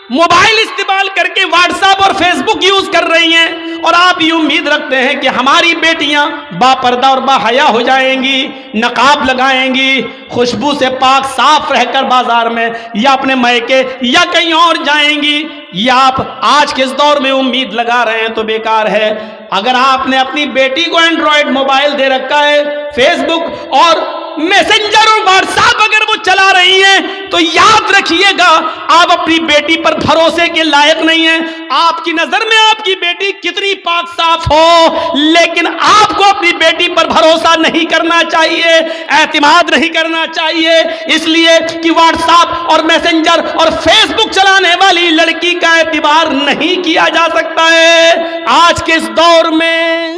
Mobile استعمال کر کے واٹس ایپ اور فیس بک یوز کر رہی ہیں، اور آپ یہ امید رکھتے ہیں کہ ہماری بیٹیاں با پردہ اور با حیا ہو جائیں گی، نقاب لگائیں گی، خوشبو سے پاک صاف رہ کر بازار میں یا اپنے میکے یا کہیں اور جائیں گی، یا آپ آج کے اس دور میں امید لگا رہے ہیں تو بیکار ہے۔ اگر آپ نے اپنی بیٹی کو اینڈرائیڈ موبائل دے رکھا ہے، فیس بک اور میسنجر اور واٹس ایپ اگر وہ چلا رہی ہیں، تو یاد رکھیے گا آپ اپنی بیٹی پر بھروسے کے لائق نہیں ہیں۔ آپ کی نظر میں آپ کی بیٹی کتنی پاک صاف ہو، لیکن آپ کو اپنی بیٹی پر بھروسہ نہیں کرنا چاہیے، اعتماد نہیں کرنا چاہیے، اس لیے کہ واٹس ایپ اور میسنجر اور فیس بک چلانے والی لڑکی کا اعتبار نہیں کیا جا سکتا ہے۔ آج کے اس دور میں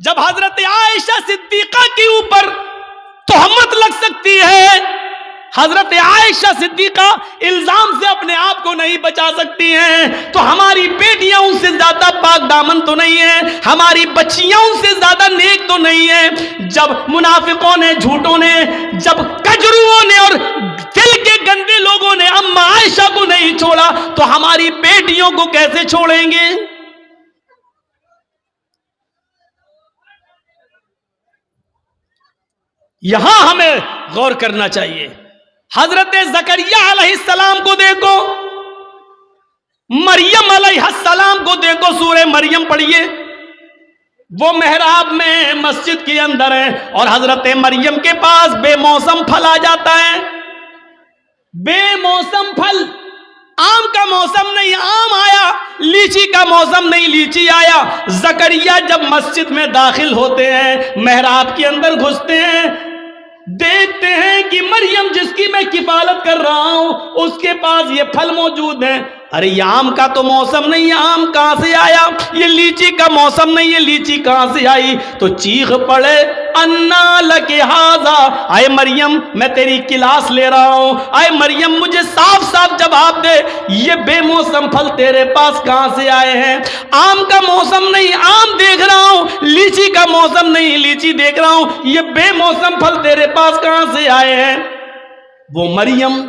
جب حضرت عائشہ صدیقہ کے اوپر تہمت لگ سکتی ہے، حضرت عائشہ صدیقہ الزام سے اپنے آپ کو نہیں بچا سکتی ہیں، تو ہماری بیٹیاں ان سے زیادہ پاک دامن تو نہیں ہیں، ہماری بچیاں ان سے زیادہ نیک تو نہیں ہیں۔ جب منافقوں نے، جھوٹوں نے، جب کجروؤں نے اور دل کے گندے لوگوں نے اما عائشہ کو نہیں چھوڑا، تو ہماری بیٹیوں کو کیسے چھوڑیں گے؟ یہاں ہمیں غور کرنا چاہیے۔ حضرت زکریا علیہ السلام کو دیکھو، مریم علیہ السلام کو دیکھو، سورہ مریم پڑھیے۔ وہ محراب میں مسجد کے اندر ہے اور حضرت مریم کے پاس بے موسم پھل آ جاتا ہے۔ بے موسم پھل، آم کا موسم نہیں آم آیا، لیچی کا موسم نہیں لیچی آیا۔ زکریا جب مسجد میں داخل ہوتے ہیں، محراب کے اندر گھستے ہیں، دیکھتے ہیں کہ مریم جس کی میں کفالت کر رہا ہوں اس کے پاس یہ پھل موجود ہیں۔ ارے یہ آم کا تو موسم نہیں ہے، آم کہاں سے آیا؟ یہ لیچی کا موسم نہیں، یہ لیچی کہاں سے آئی؟ تو چیخ پڑے انا لک ھذا، اے مریم میں تیری کلاس لے رہا ہوں، اے مریم مجھے صاف صاف جواب دے، یہ بے موسم پھل تیرے پاس کہاں سے آئے ہیں؟ آم کا موسم نہیں آم دیکھ رہا ہوں، لیچی کا موسم نہیں لیچی دیکھ رہا ہوں، یہ بے موسم پھل تیرے پاس کہاں سے آئے ہیں؟ وہ مریم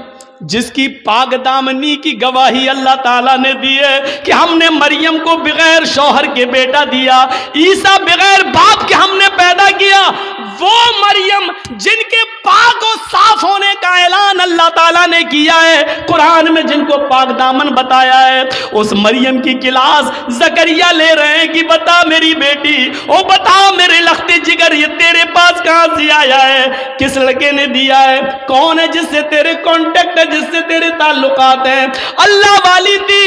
جس کی پاک دامنی کی گواہی اللہ تعالیٰ نے دی ہے کہ ہم نے مریم کو بغیر شوہر کے بیٹا دیا، عیسیٰ بغیر باپ کے ہم نے پیدا کیا، وہ مریم جن کے پاک و صاف ہونے کا اعلان اللہ تعالیٰ نے کیا ہے، قرآن میں جن کو پاک دامن بتایا ہے، اس مریم کی کلاس زکریا لے رہے ہیں کہ بتا میری بیٹی، او بتا میرے لخت جگر، یہ تیرے پاس کہاں سے آیا ہے؟ کس لڑکے نے دیا ہے؟ کون ہے جس سے تیرے کانٹیکٹ ہے، جس سے تیرے تعلقات ہیں؟ اللہ والی تھی،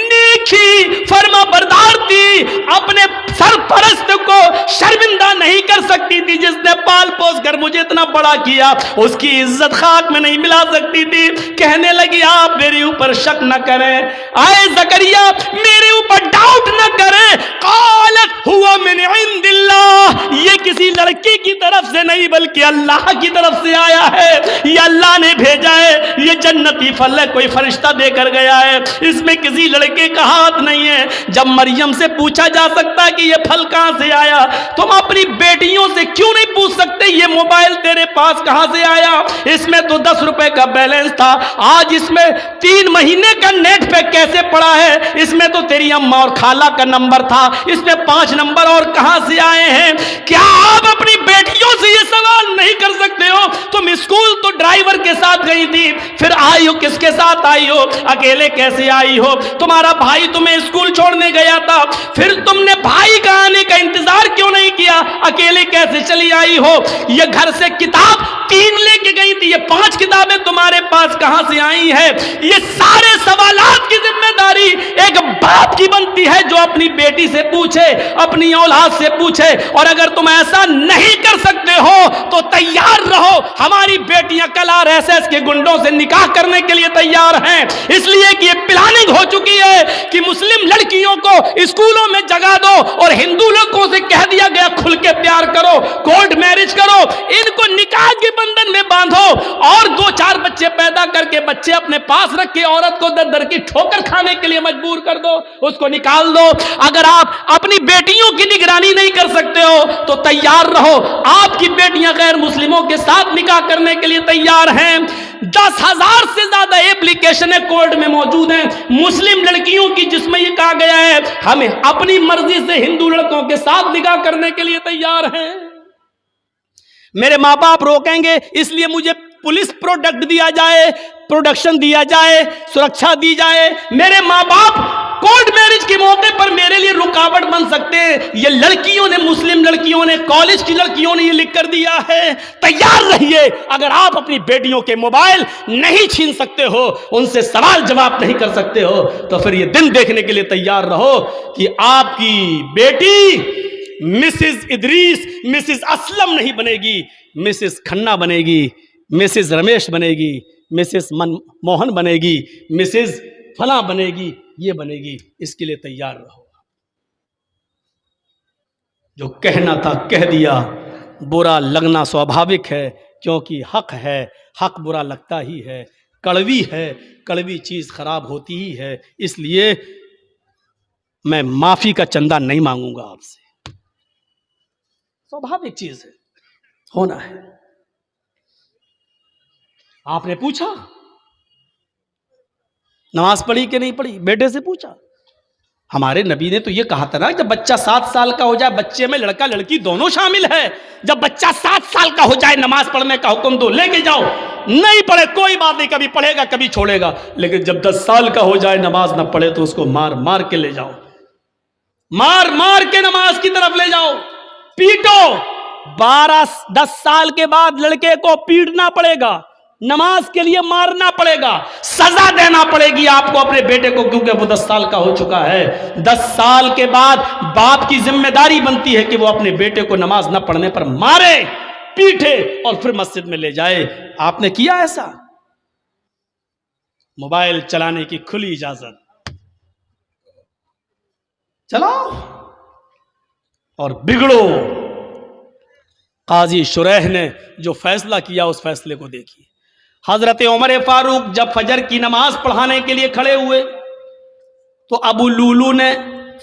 نیک تھی، فرما بردار تھی، اپنے سرپرست کو شرمندہ نہیں کر سکتی تھی، جس نے پال پوس کر مجھے اتنا بڑا کیا، اس کی عزت خاک میں نہیں ملا سکتی تھی۔ کہنے لگی آپ میرے اوپر شک نہ کریں، آئے زکریا میرے اوپر ڈاؤٹ نہ کریں، قالت ہوا من عند اللہ، یہ کسی لڑکی کی طرف سے نہیں بلکہ اللہ کی طرف سے آیا ہے، یہ اللہ نے بھیجا ہے، یہ جنتی پھل ہے، کوئی فرشتہ دے کر گیا ہے، اس میں کسی لڑکے کا ہاتھ نہیں ہے۔ جب مریم سے پوچھا جا سکتا کہ یہ پھل کہاں سے آیا، تم اپنی بیٹیوں سے کیوں نہیں پوچھ سکتے یہ موبائل تیرے پاس کہاں سے آیا؟ اس میں تو 10 روپے کا بیلنس تھا، آج اس میں 3 مہینے کا نیٹ پیک کیسے پڑا ہے؟ اس میں تو تیری اماں اور خالہ کا نمبر تھا، اس میں 5 نمبر اور کہاں سے آئے ہیں؟ کیا آپ اپنی بیٹیوں سے یہ سوال نہیں کر سکتے ہو؟ تم اسکول تو ڈرائیور کے ساتھ گئی تھی، پھر آئی ہو کس کے ساتھ آئی ہو؟ اکیلے کیسے آئی ہو؟ تمہارا بھائی تمہیں اسکول چھوڑنے گیا تھا، پھر تم نے بھائی کا آنے کا انتظار کیوں نہیں کیا؟ اکیلے کیسے چلی آئی ہو؟ یہ گھر سے کتاب 3 لے کے گئی تھی، یہ 5 کتابیں تمہارے پاس کہاں سے آئی ہیں؟ یہ سارے سوالات کی ذمہ داری ایک باپ کی بنتی ہے جو اپنی بیٹی سے پوچھے، اپنی اولاد سے پوچھے، اور اگر تم ایسا نہیں کر سکتے ہو تو تیار رہو، ہماری بیٹیاں کل RSS کے گنڈوں سے نکاح کرنے کے لیے تیار ہیں، اس لیے کہ یہ پلاننگ ہو چکی ہے کہ مسلم لڑکیوں کو اسکولوں میں جگہ دو اور ہندو لوگوں سے کہہ دیا گیا کھل کے پیار کرو، کورٹ میرج کرو، ان کو نکاح کے بندھن میں باندھو اور 2-4 بچے پیدا کر کے بچے اپنے پاس رکھ کے عورت کو در در کی ٹھوکر کھانے کے لیے مجبور کر دو, اس کو نکال دو. اگر آپ اپنی بیٹیوں کی نگرانی نہیں کر سکتے ہو تو تیار رہو, آپ کی بیٹیاں غیر مسلموں کے ساتھ نکاح کرنے کے لیے تیار ہیں. 10,000 سے زیادہ ایپلیکیشنیں کورٹ میں موجود ہیں مسلم لڑکیوں کی, جس میں یہ کہا گیا ہے ہمیں اپنی مرضی سے ہندو لڑکوں کے ساتھ نکاح کرنے کے لیے تیار ہیں. میرے ماں باپ روکیں گے اس لیے مجھے پولیس پروڈکٹ دیا جائے, پروڈکشن دیا جائے, سرکشا دی جائے. میرے ماں باپ کورٹ میرج کے موقع پر میرے لیے رکاوٹ بن سکتے ہیں. یہ لڑکیوں نے, مسلم لڑکیوں نے, کالج کی لڑکیوں نے یہ لکھ کر دیا ہے. تیار رہیے, اگر آپ اپنی بیٹیوں کے موبائل نہیں چھین سکتے ہو, ان سے سوال جواب نہیں کر سکتے ہو, تو پھر یہ دن دیکھنے کے لیے تیار رہو کہ آپ کی بیٹی مسز ادریس, مسز اسلم نہیں بنے گی, مسز کھنہ بنے گی, مسز رمیش بنے گی, مسز موہن بنے گی, مسز فلاں بنے گی, یہ بنے گی. اس کے لیے تیار رہو. جو کہنا تھا کہہ دیا. برا لگنا سوابھاوک ہے کیونکہ حق ہے, حق برا لگتا ہی ہے. کڑوی ہے, کڑوی چیز خراب ہوتی ہی ہے. اس لیے میں معافی کا چندہ نہیں مانگوں گا آپ سے. سوابھاوک چیز ہے, ہونا ہے. آپ نے پوچھا نماز پڑھی کہ نہیں پڑھی, بیٹے سے پوچھا. ہمارے نبی نے تو یہ کہا تھا نا جب بچہ 7 سال کا ہو جائے, بچے میں لڑکا لڑکی دونوں شامل ہے, جب بچہ 7 سال کا ہو جائے نماز پڑھنے کا حکم دو, لے کے جاؤ. نہیں پڑھے کوئی بات نہیں, کبھی پڑھے گا کبھی چھوڑے گا, لیکن جب 10 سال کا ہو جائے نماز نہ پڑھے تو اس کو مار مار کے لے جاؤ, مار مار کے نماز کی طرف لے جاؤ, پیٹو. 10 سال کے بعد لڑکے کو پیٹنا پڑے گا, نماز کے لیے مارنا پڑے گا, سزا دینا پڑے گی آپ کو اپنے بیٹے کو, کیونکہ وہ 10 سال کا ہو چکا ہے. 10 سال کے بعد باپ کی ذمہ داری بنتی ہے کہ وہ اپنے بیٹے کو نماز نہ پڑھنے پر مارے, پیٹے اور پھر مسجد میں لے جائے. آپ نے کیا ایسا؟ موبائل چلانے کی کھلی اجازت, چلاؤ اور بگڑو. قاضی شریح نے جو فیصلہ کیا اس فیصلے کو دیکھیے. حضرت عمر فاروق جب فجر کی نماز پڑھانے کے لیے کھڑے ہوئے تو ابو لولو نے,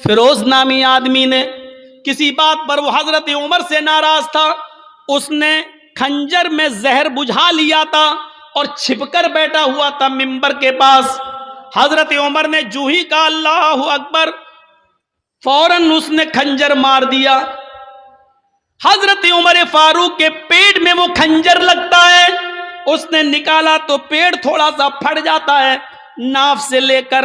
فیروز نامی آدمی نے, کسی بات پر وہ حضرت عمر سے ناراض تھا, اس نے خنجر میں زہر بجھا لیا تھا اور چھپ کر بیٹھا ہوا تھا منبر کے پاس. حضرت عمر نے جو ہی کہا اللہ اکبر, فوراً اس نے خنجر مار دیا. حضرت عمر فاروق کے پیٹ میں وہ خنجر لگتا ہے, اس نے نکالا تو پیٹ تھوڑا سا پھٹ جاتا ہے, ناف سے لے کر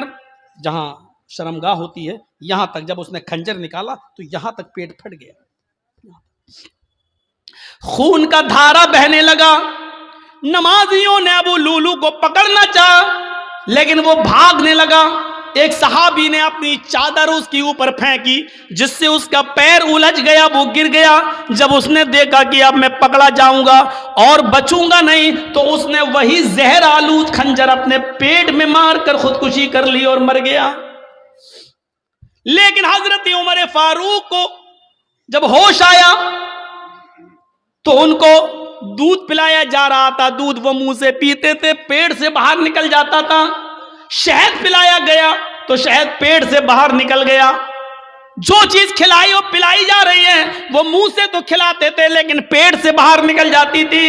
جہاں شرمگاہ ہوتی ہے یہاں تک, جب اس نے خنجر نکالا تو یہاں تک پیٹ پھٹ گیا, خون کا دھارا بہنے لگا. نمازیوں نے ابو لولو کو پکڑنا چاہا لیکن وہ بھاگنے لگا. ایک صحابی نے اپنی چادر اس کے اوپر پھینکی جس سے اس کا پیر الجھ گیا, وہ گر گیا. جب اس نے دیکھا کہ اب میں پکڑا جاؤں گا اور بچوں گا نہیں, تو اس نے وہی زہر آلود خنجر اپنے پیٹ میں مار کر خودکشی کر لی اور مر گیا. لیکن حضرت عمر فاروق کو جب ہوش آیا تو ان کو دودھ پلایا جا رہا تھا, دودھ وہ منہ سے پیتے تھے, پیٹ سے باہر نکل جاتا تھا. شہد پلایا گیا تو شہد پیٹ سے باہر نکل گیا. جو چیز کھلائی اور پلائی جا رہی ہے وہ منہ سے تو کھلاتے تھے لیکن پیٹ سے باہر نکل جاتی تھی.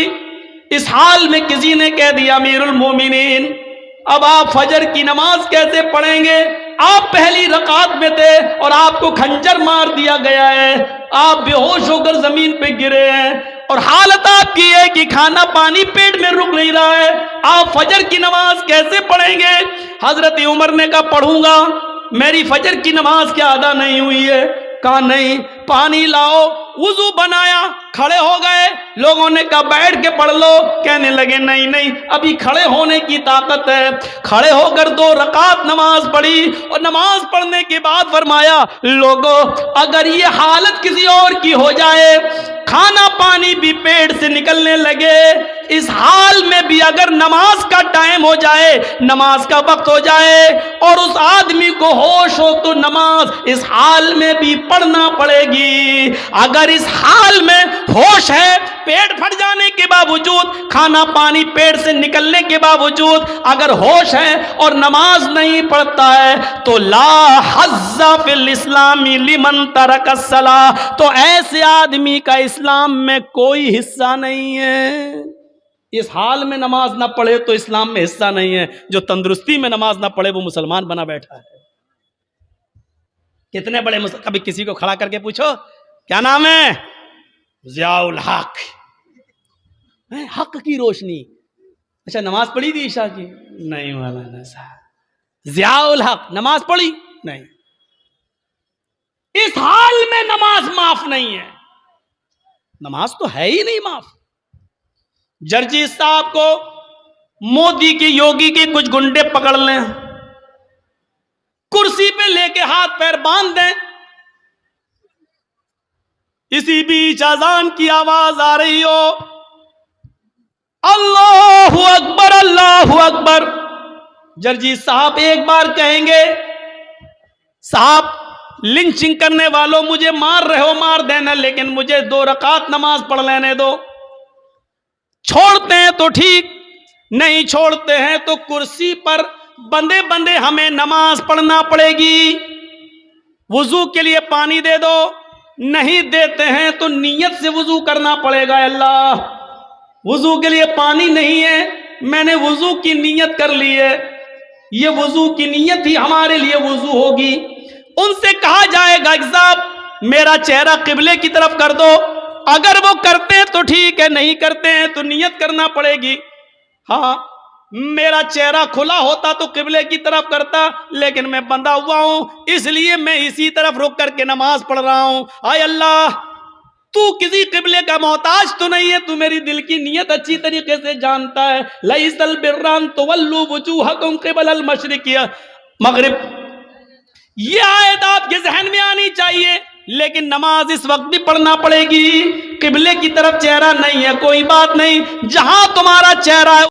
اس حال میں کسی نے کہہ دیا امیر المومنین اب آپ فجر کی نماز کیسے پڑھیں گے؟ آپ پہلی رکعت میں تھے اور آپ کو خنجر مار دیا گیا ہے, آپ بے ہوش ہو کر زمین پہ گرے ہیں اور حالت آپ کی ہے کہ کھانا پانی پیٹ میں رک نہیں رہا ہے, آپ فجر کی نماز کیسے پڑھیں گے؟ حضرت عمر نے کہا پڑھوں گا, میری فجر کی نماز کیا ادا نہیں ہوئی ہے؟ کہا نہیں. پانی لاؤ, وضو بنایا, کھڑے ہو گئے. لوگوں نے کہا بیٹھ کے پڑھ لو, کہنے لگے نہیں نہیں ابھی کھڑے ہونے کی طاقت ہے. کھڑے ہو کر 2 رکعت نماز پڑھی اور نماز پڑھنے کے بعد فرمایا لوگوں اگر یہ حالت کسی اور کی ہو جائے, کھانا پانی بھی پیٹ سے نکلنے لگے. اس حال میں بھی اگر نماز کا ٹائم ہو جائے, نماز کا وقت ہو جائے اور اس آدمی کو ہوش ہو تو نماز اس حال میں بھی پڑھنا پڑے گی. اگر اس حال میں ہوش ہے, پیٹ پھٹ جانے کے باوجود, کھانا پانی پیٹ سے نکلنے کے باوجود اگر ہوش ہے اور نماز نہیں پڑھتا ہے تو لا حظ فی الاسلام لمن ترک الصلاۃ, تو ایسے آدمی کا اسلام میں کوئی حصہ نہیں ہے. اس حال میں نماز نہ پڑھے تو اسلام میں حصہ نہیں ہے. جو تندرستی میں نماز نہ پڑھے وہ مسلمان بنا بیٹھا ہے. کتنے بڑے کبھی کسی کو کھڑا کر کے پوچھو کیا نام ہے؟ ضیاء الحق, حق کی روشنی. اچھا نماز پڑھی تھی عشاء کی؟ نہیں مولانا صاحب. ضیاء الحق نماز پڑھی؟ نہیں. اس حال میں نماز معاف نہیں ہے. نماز تو ہے ہی نہیں معاف. جرجیت صاحب کو مودی کی, یوگی کے کچھ گنڈے پکڑ لیں, کرسی پہ لے کے ہاتھ پیر باندھ دیں, اسی بیچ اذان کی آواز آ رہی ہو, اللہ اکبر اللہ اکبر, جرجیت صاحب ایک بار کہیں گے صاحب لنچنگ کرنے والوں مجھے مار رہے ہو مار دینا, لیکن مجھے 2 رکعت نماز پڑھ لینے دو. چھوڑتے ہیں تو ٹھیک, نہیں چھوڑتے ہیں تو کرسی پر بندے بندے ہمیں نماز پڑھنا پڑے گی. وضو کے لیے پانی دے دو, نہیں دیتے ہیں تو نیت سے وضو کرنا پڑے گا. اللہ وضو کے لیے پانی نہیں ہے, میں نے وضو کی نیت کر لی ہے, یہ وضو کی نیت ہی ہمارے لیے وضو ہوگی. ان سے کہا جائے گا کہ صاحب میرا چہرہ قبلے کی طرف کر دو, اگر وہ کرتے ہیں تو ٹھیک ہے, نہیں کرتے ہیں تو نیت کرنا پڑے گی. ہاں میرا چہرہ کھلا ہوتا تو قبلے کی طرف کرتا, لیکن میں بندھا ہوا ہوں اس لیے میں اسی طرف رک کر کے نماز پڑھ رہا ہوں. آئے اللہ تو کسی قبلے کا محتاج تو نہیں ہے, تو میری دل کی نیت اچھی طریقے سے جانتا ہے. لیس البر ان تولوا وجوہکم قبل المشرق مغرب, یہ آیت آپ کے ذہن میں آنی چاہیے. لیکن نماز اس وقت بھی پڑھنا پڑے گی. قبلے کی طرف چہرہ نہیں ہے کوئی بات نہیں, جہاں تمہارا چہرہ ہے